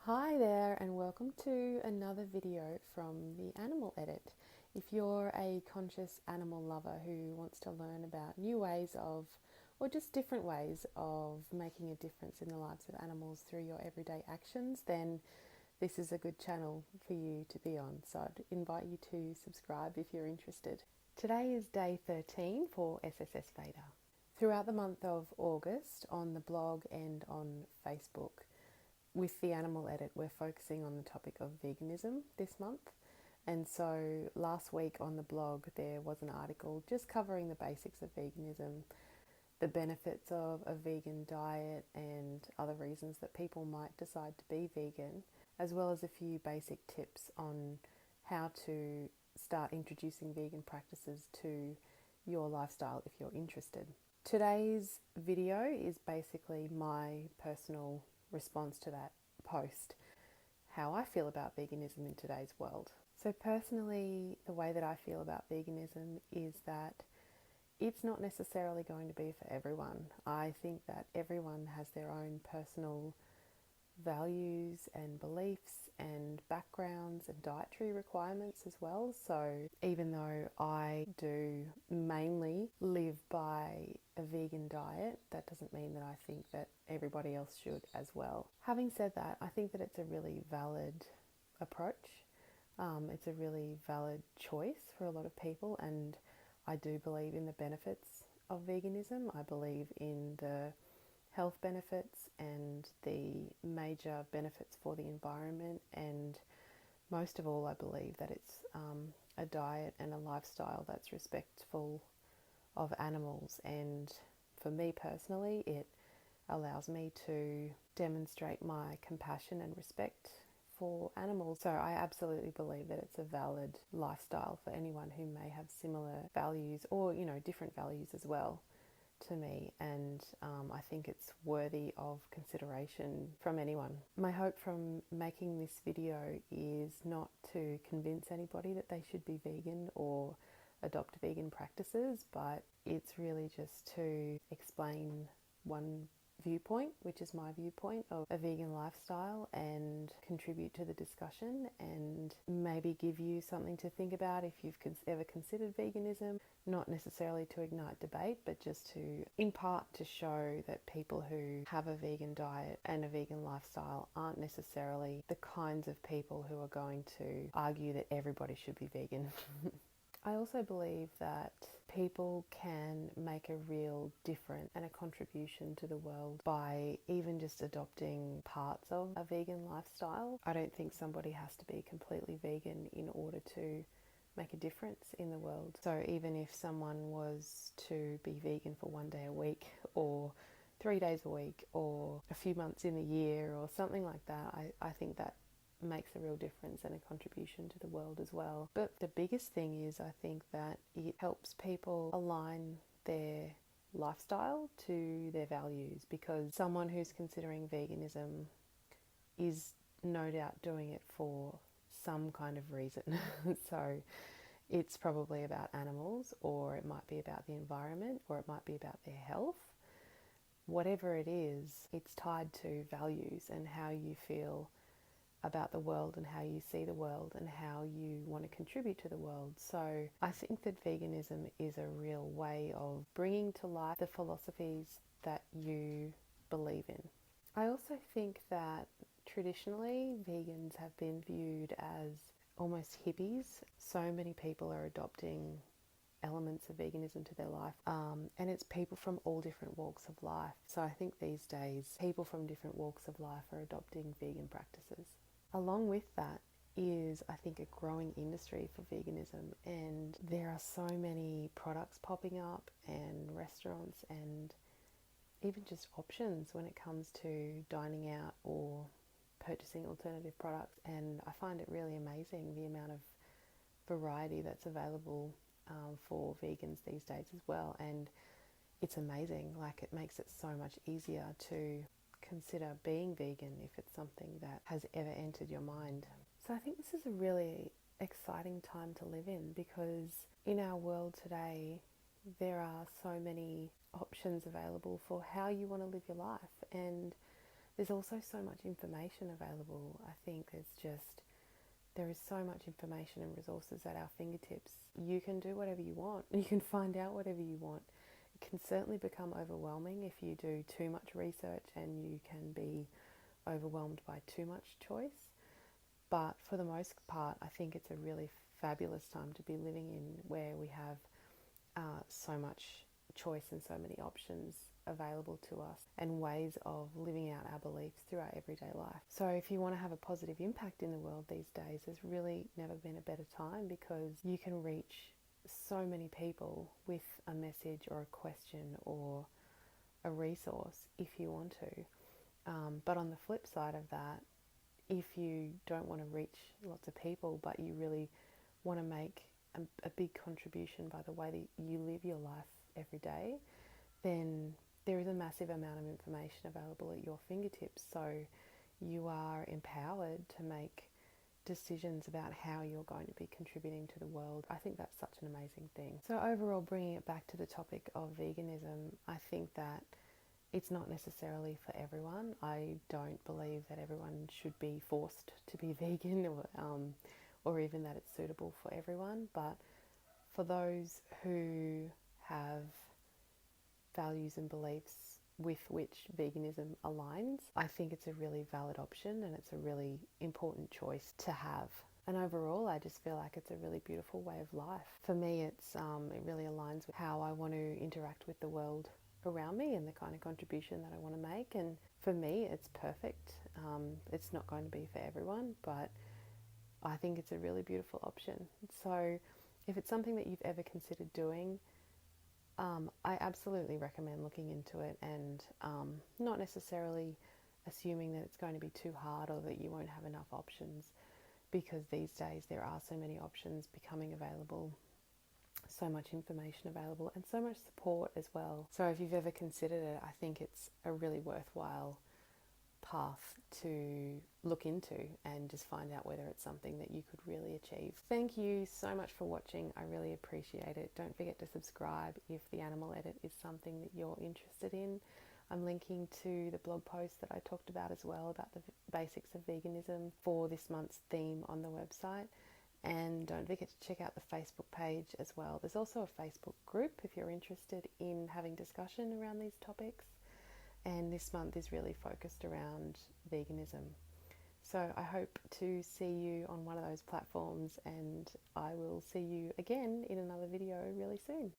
Hi there and welcome to another video from the Animal Edit. If you're a conscious animal lover who wants to learn about new ways of, or just different ways of making a difference in the lives of animals through your everyday actions, then this is a good channel for you to be on. So I'd invite you to subscribe if you're interested. Today is day 13 for SSSVEDA. Throughout the month of August on the blog and on Facebook, with the Animal Edit, we're focusing on the topic of veganism this month. And so last week on the blog, there was an article just covering the basics of veganism, the benefits of a vegan diet and other reasons that people might decide to be vegan, as well as a few basic tips on how to start introducing vegan practices to your lifestyle if you're interested. Today's video is basically my personal response to that post, how I feel about veganism in today's world. So personally, the way that I feel about veganism is that it's not necessarily going to be for everyone. I think that everyone has their own personal values and beliefs and backgrounds and dietary requirements as well. So even though I do mainly live by a vegan diet, that doesn't mean that I think that everybody else should as well. Having said that, I think that it's a really valid approach. It's a really valid choice for a lot of people, and I do believe in the benefits of veganism. I believe in the health benefits and the major benefits for the environment, and most of all I believe that it's a diet and a lifestyle that's respectful of animals, and for me personally it allows me to demonstrate my compassion and respect for animals. So I absolutely believe that it's a valid lifestyle for anyone who may have similar values or different values as well to me, and I think it's worthy of consideration from anyone. My hope from making this video is not to convince anybody that they should be vegan or adopt vegan practices, but it's really just to explain one viewpoint, which is my viewpoint of a vegan lifestyle, and contribute to the discussion and maybe give you something to think about if you've ever considered veganism. Not necessarily to ignite debate, but just to, in part, to show that people who have a vegan diet and a vegan lifestyle aren't necessarily the kinds of people who are going to argue that everybody should be vegan. I also believe that people can make a real difference and a contribution to the world by even just adopting parts of a vegan lifestyle. I don't think somebody has to be completely vegan in order to make a difference in the world. So even if someone was to be vegan for 1 day a week or 3 days a week or a few months in a year or something like that, I think that makes a real difference and a contribution to the world as well. But the biggest thing is, I think that it helps people align their lifestyle to their values, because someone who's considering veganism is no doubt doing it for some kind of reason. So it's probably about animals, or it might be about the environment, or it might be about their health. Whatever it is, it's tied to values and how you feel about the world and how you see the world and how you want to contribute to the world. So I think that veganism is a real way of bringing to life the philosophies that you believe in. I also think that traditionally vegans have been viewed as almost hippies. So many people are adopting elements of veganism to their life, and it's people from all different walks of life. So I think these days people from different walks of life are adopting vegan practices. Along with that is, I think, a growing industry for veganism, and there are so many products popping up and restaurants and even just options when it comes to dining out or purchasing alternative products, and I find it really amazing the amount of variety that's available for vegans these days as well. And it's amazing, like it makes it so much easier to consider being vegan if it's something that has ever entered your mind. So I think this is a really exciting time to live in, because in our world today there are so many options available for how you want to live your life, and there's also so much information available. I think there is so much information and resources at our fingertips. You can do whatever you want. You can find out whatever you want. It can certainly become overwhelming if you do too much research, and you can be overwhelmed by too much choice. But for the most part, I think it's a really fabulous time to be living in, where we have so much choice and so many options available to us, and ways of living out our beliefs through our everyday life. So if you want to have a positive impact in the world these days, there's really never been a better time, because you can reach so many people with a message or a question or a resource if you want to. But on the flip side of that, if you don't want to reach lots of people, but you really want to make a big contribution by the way that you live your life every day, then there is a massive amount of information available at your fingertips. So you are empowered to make decisions about how you're going to be contributing to the world. I think that's such an amazing thing. So overall, bringing it back to the topic of veganism, I think that it's not necessarily for everyone. I don't believe that everyone should be forced to be vegan, or even that it's suitable for everyone. But for those who have values and beliefs with which veganism aligns, I think it's a really valid option, and it's a really important choice to have. And overall, I just feel like it's a really beautiful way of life. For me, it really aligns with how I want to interact with the world around me and the kind of contribution that I want to make. And for me, it's perfect. It's not going to be for everyone, but I think it's a really beautiful option. So if it's something that you've ever considered doing, I absolutely recommend looking into it, and not necessarily assuming that it's going to be too hard or that you won't have enough options, because these days there are so many options becoming available, so much information available, and so much support as well. So if you've ever considered it, I think it's a really worthwhile path to look into and just find out whether it's something that you could really achieve. Thank you so much for watching. I really appreciate it. Don't forget to subscribe if the animal edit is something that you're interested in. I'm linking to the blog post that I talked about as well, about the basics of veganism for this month's theme on the website. And don't forget to check out the Facebook page as well. There's also a Facebook group if you're interested in having discussion around these topics. And this month is really focused around veganism. So I hope to see you on one of those platforms, and I will see you again in another video really soon.